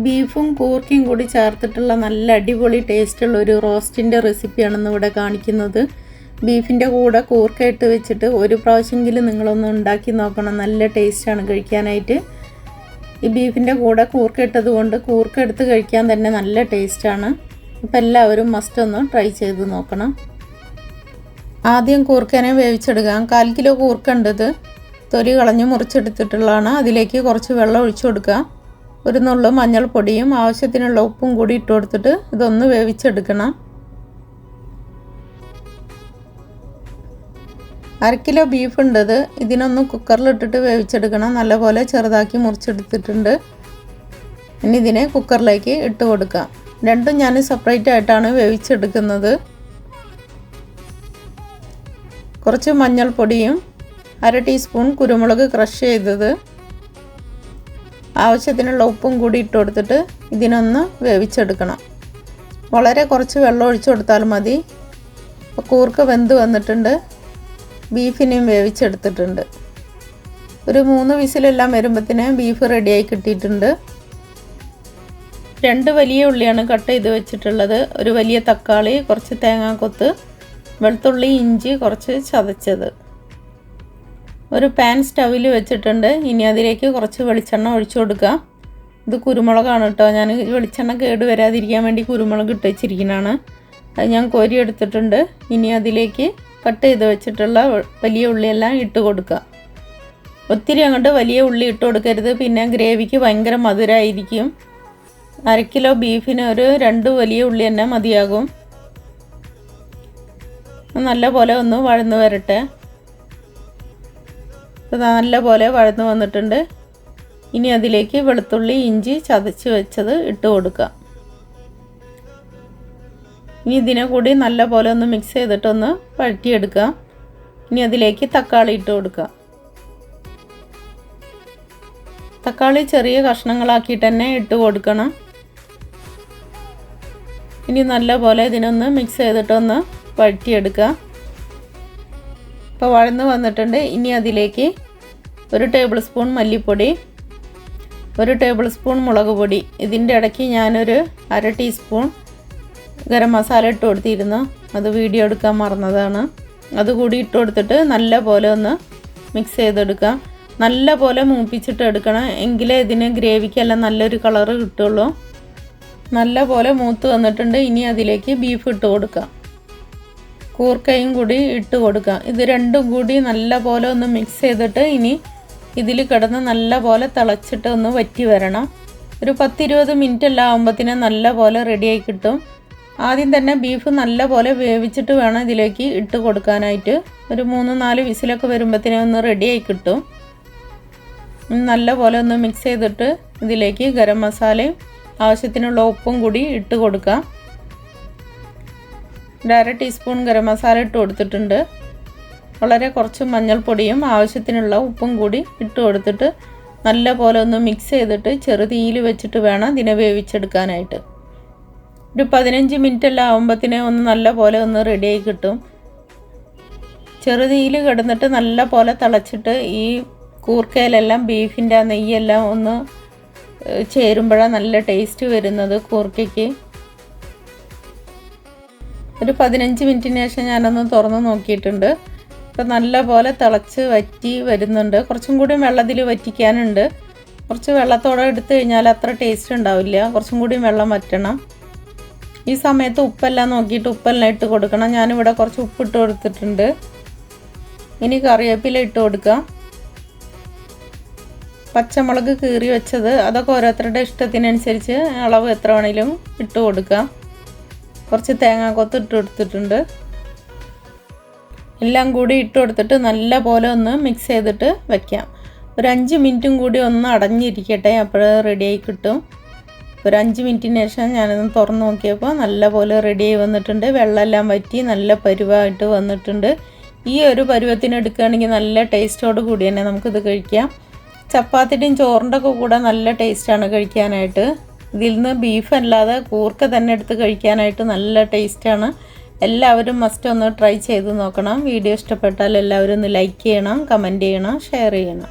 ബീഫും കൂർക്കയും കൂടി ചേർത്തിട്ടുള്ള നല്ല അടിപൊളി ടേസ്റ്റുള്ള ഒരു റോസ്റ്റിൻ്റെ റെസിപ്പിയാണെന്ന് ഇവിടെ കാണിക്കുന്നത്. ബീഫിൻ്റെ കൂടെ കൂർക്ക ഇട്ട് വെച്ചിട്ട് ഒരു പ്രാവശ്യമെങ്കിലും നിങ്ങളൊന്ന് ഉണ്ടാക്കി നോക്കണം. നല്ല ടേസ്റ്റാണ് കഴിക്കാനായിട്ട്. ഈ ബീഫിൻ്റെ കൂടെ കൂർക്ക ഇട്ടത് കൊണ്ട് കൂർക്ക എടുത്ത് കഴിക്കാൻ തന്നെ നല്ല ടേസ്റ്റാണ്. അപ്പോൾ എല്ലാവരും മസ്റ്റ് ഒന്ന് ട്രൈ ചെയ്ത് നോക്കണം. ആദ്യം കൂർക്കനെ വേവിച്ചെടുക്കാം. 1/4 കിലോ കൂർക്ക ഉണ്ടത് തൊലി കളഞ്ഞ് മുറിച്ചെടുത്തിട്ടുള്ളതാണ്. അതിലേക്ക് കുറച്ച് വെള്ളം ഒഴിച്ചു കൊടുക്കുക. ഒരു നുള്ളു മഞ്ഞൾപ്പൊടിയും ആവശ്യത്തിനുള്ള ഉപ്പും കൂടി ഇട്ട് കൊടുത്തിട്ട് ഇതൊന്ന് വേവിച്ചെടുക്കണം. 1/2 കിലോ ബീഫ് ഉണ്ടത് ഇതിനൊന്ന് കുക്കറിലിട്ടിട്ട് വേവിച്ചെടുക്കണം. നല്ലപോലെ ചെറുതാക്കി മുറിച്ചെടുത്തിട്ടുണ്ട്. ഇനി ഇതിനെ കുക്കറിലേക്ക് ഇട്ട് കൊടുക്കാം. രണ്ടും ഞാൻ സെപ്പറേറ്റ് ആയിട്ടാണ് വേവിച്ചെടുക്കുന്നത്. കുറച്ച് മഞ്ഞൾപ്പൊടിയും 1/2 ടീസ്പൂൺ കുരുമുളക് ക്രഷ് ചെയ്തത്, ആവശ്യത്തിനുള്ള ഉപ്പും കൂടി ഇട്ട് കൊടുത്തിട്ട് ഇതിനൊന്ന് വേവിച്ചെടുക്കണം. വളരെ കുറച്ച് വെള്ളം ഒഴിച്ചു കൊടുത്താൽ മതി. അപ്പോൾ കൂർക്ക വെന്ത് വന്നിട്ടുണ്ട്. ബീഫിനെയും വേവിച്ചെടുത്തിട്ടുണ്ട്. ഒരു 3 വിസിലെല്ലാം വരുമ്പോഴത്തേന് ബീഫ് റെഡിയായി കിട്ടിയിട്ടുണ്ട്. 2 വലിയ ഉള്ളിയാണ് കട്ട് ചെയ്ത് വെച്ചിട്ടുള്ളത്. ഒരു വലിയ തക്കാളി, കുറച്ച് തേങ്ങാക്കൊത്ത്, വെളുത്തുള്ളി, ഇഞ്ചി കുറച്ച് ചതച്ചത്. ഒരു പാൻ സ്റ്റൗവിൽ വെച്ചിട്ടുണ്ട്. ഇനി അതിലേക്ക് കുറച്ച് വെളിച്ചെണ്ണ ഒഴിച്ചു കൊടുക്കുക. ഇത് കുരുമുളകാണ് കേട്ടോ. ഞാൻ വെളിച്ചെണ്ണ കേട് വരാതിരിക്കാൻ വേണ്ടി കുരുമുളക് ഇട്ട് വെച്ചിരിക്കുന്നതാണ്. അത് ഞാൻ കോരി എടുത്തിട്ടുണ്ട്. ഇനി അതിലേക്ക് കട്ട് ചെയ്ത് വെച്ചിട്ടുള്ള വലിയ ഉള്ളിയെല്ലാം ഇട്ട് കൊടുക്കുക. ഒത്തിരി അങ്ങോട്ട് വലിയ ഉള്ളി ഇട്ട് കൊടുക്കരുത്, പിന്നെ ഗ്രേവിക്ക് ഭയങ്കര മധുരമായിരിക്കും. 1/2 കിലോ ബീഫിന് ഒരു 2 വലിയ ഉള്ളി തന്നെ മതിയാകും. നല്ല പോലെ ഒന്ന് വഴന്ന് വരട്ടെ. നല്ല പോലെ വഴന്ന് വന്നിട്ടുണ്ട്. ഇനി അതിലേക്ക് വെളുത്തുള്ളി, ഇഞ്ചി ചതച്ച് വെച്ചത് ഇട്ട് കൊടുക്കുക. ഇനി ഇതിനെ കൂടി നല്ല പോലെ ഒന്ന് മിക്സ് ചെയ്തിട്ടൊന്ന് വഴറ്റിയെടുക്കുക. ഇനി അതിലേക്ക് തക്കാളി ഇട്ട് കൊടുക്കുക. തക്കാളി ചെറിയ കഷ്ണങ്ങളാക്കിയിട്ട് തന്നെ ഇട്ട് കൊടുക്കണം. ഇനി നല്ല പോലെ ഇതിനൊന്ന് മിക്സ് ചെയ്തിട്ടൊന്ന് വഴറ്റിയെടുക്കുക. ഇപ്പോൾ വഴന്ന് വന്നിട്ടുണ്ട്. ഇനി അതിലേക്ക് 1 ടേബിൾ സ്പൂൺ മല്ലിപ്പൊടി, 1 ടേബിൾ സ്പൂൺ മുളക് പൊടി, ഇതിൻ്റെ ഇടയ്ക്ക് ഞാനൊരു 1/2 ടീസ്പൂൺ ഗരം മസാല ഇട്ട് കൊടുത്തിരുന്നു. അത് വീഡിയോ എടുക്കാൻ മറന്നതാണ്. അതുകൂടി ഇട്ട് കൊടുത്തിട്ട് നല്ല പോലെ ഒന്ന് മിക്സ് ചെയ്തെടുക്കാം. നല്ല പോലെ മൂപ്പിച്ചിട്ട് എടുക്കണം, എങ്കിലേ ഇതിന് ഗ്രേവിക്കെല്ലാം നല്ലൊരു കളറ് കിട്ടുള്ളൂ. നല്ല പോലെ മൂത്ത് വന്നിട്ടുണ്ട്. ഇനി അതിലേക്ക് ബീഫ് ഇട്ട് കൊടുക്കാം. കൂർക്കയും കൂടി ഇട്ട് കൊടുക്കാം. ഇത് രണ്ടും കൂടി നല്ല പോലെ ഒന്ന് മിക്സ് ചെയ്തിട്ട് ഇനി ഇതിൽ കിടന്ന് നല്ല പോലെ തിളച്ചിട്ട് ഒന്ന് വറ്റി വരണം. ഒരു 10-20 മിനിറ്റ് എല്ലാം ആകുമ്പോഴത്തേനും നല്ല പോലെ റെഡിയായി കിട്ടും. ആദ്യം തന്നെ ബീഫ് നല്ല പോലെ വേവിച്ചിട്ട് വേണം ഇതിലേക്ക് ഇട്ട് കൊടുക്കാനായിട്ട്. ഒരു 3-4 വിസിലൊക്കെ വരുമ്പോഴത്തേനും ഒന്ന് റെഡിയായി കിട്ടും. നല്ല പോലെ ഒന്ന് മിക്സ് ചെയ്തിട്ട് ഇതിലേക്ക് ഗരം മസാലയും ആവശ്യത്തിനുള്ള ഉപ്പും കൂടി ഇട്ട് കൊടുക്കാം. 1/2 ടീസ്പൂൺ ഗരം മസാല ഇട്ട് കൊടുത്തിട്ടുണ്ട്. വളരെ കുറച്ച് മഞ്ഞൾപ്പൊടിയും ആവശ്യത്തിനുള്ള ഉപ്പും കൂടി ഇട്ട് കൊടുത്തിട്ട് നല്ല പോലെ ഒന്ന് മിക്സ് ചെയ്തിട്ട് ചെറുതീയിൽ വെച്ചിട്ട് വേണം ഇതിനെ വേവിച്ചെടുക്കാനായിട്ട്. ഒരു 15 മിനിറ്റ് എല്ലാം ആകുമ്പോഴത്തേനെ ഒന്ന് നല്ല പോലെ ഒന്ന് റെഡിയായി കിട്ടും. ചെറുതീയിൽ കിടന്നിട്ട് നല്ല പോലെ തിളച്ചിട്ട് ഈ കൂർക്കയിലെല്ലാം ബീഫിൻ്റെ ആ നെയ്യെല്ലാം ഒന്ന് ചേരുമ്പോഴാണ് നല്ല ടേസ്റ്റ് വരുന്നത് കൂർക്കയ്ക്ക്. ഒരു 15 മിനിറ്റിന് ശേഷം ഞാനൊന്ന് തുറന്ന് നോക്കിയിട്ടുണ്ട്. ഇപ്പോൾ നല്ല പോലെ തിളച്ച് വറ്റി വരുന്നുണ്ട്. കുറച്ചും കൂടി വെള്ളത്തിൽ വറ്റിക്കാനുണ്ട്. കുറച്ച് വെള്ളത്തോടെ എടുത്തു കഴിഞ്ഞാൽ അത്ര ടേസ്റ്റ് ഉണ്ടാവില്ല. കുറച്ചും കൂടി വെള്ളം വറ്റണം. ഈ സമയത്ത് ഉപ്പെല്ലാം നോക്കിയിട്ട് ഉപ്പെല്ലാം ഇട്ട് കൊടുക്കണം. ഞാനിവിടെ കുറച്ച് ഉപ്പിട്ട് കൊടുത്തിട്ടുണ്ട്. ഇനി കറിവേപ്പില ഇട്ട് കൊടുക്കാം. പച്ചമുളക് കീറി വെച്ചത് അതൊക്കെ ഓരോരുത്തരുടെ ഇഷ്ടത്തിനനുസരിച്ച് അളവ് എത്ര വേണമെങ്കിലും ഇട്ട് കൊടുക്കാം. കുറച്ച് തേങ്ങാക്കൊത്ത് ഇട്ട് കൊടുത്തിട്ടുണ്ട്. എല്ലാം കൂടി ഇട്ട് കൊടുത്തിട്ട് നല്ല പോലെ ഒന്ന് മിക്സ് ചെയ്തിട്ട് വയ്ക്കാം. ഒരു 5 മിനിറ്റും കൂടി ഒന്ന് അടഞ്ഞിരിക്കട്ടെ, അപ്പോൾ റെഡിയായി കിട്ടും. ഒരു 5 മിനിറ്റിന് ശേഷം ഞാനൊന്ന് തുറന്ന് നോക്കിയപ്പോൾ നല്ല പോലെ റെഡിയായി വന്നിട്ടുണ്ട്. വെള്ളമെല്ലാം വറ്റി നല്ല പരുവായിട്ട് വന്നിട്ടുണ്ട്. ഈ ഒരു പരുവത്തിന് എടുക്കുകയാണെങ്കിൽ നല്ല ടേസ്റ്റോട് കൂടി തന്നെ നമുക്കിത് കഴിക്കാം. ചപ്പാത്തിയുടെയും ചോറിൻ്റെ ഒക്കെ കൂടെ നല്ല ടേസ്റ്റാണ് കഴിക്കാനായിട്ട്. ഇതിൽ നിന്ന് ബീഫ് അല്ലാതെ കൂർക്ക തന്നെ എടുത്ത് കഴിക്കാനായിട്ട് നല്ല ടേസ്റ്റാണ്. എല്ലാവരും മസ്റ്റ് ഒന്ന് ട്രൈ ചെയ്ത് നോക്കണം. വീഡിയോ ഇഷ്ടപ്പെട്ടാൽ എല്ലാവരും ഒന്ന് ലൈക്ക് ചെയ്യണം, കമൻറ്റ് ചെയ്യണം, ഷെയർ ചെയ്യണം.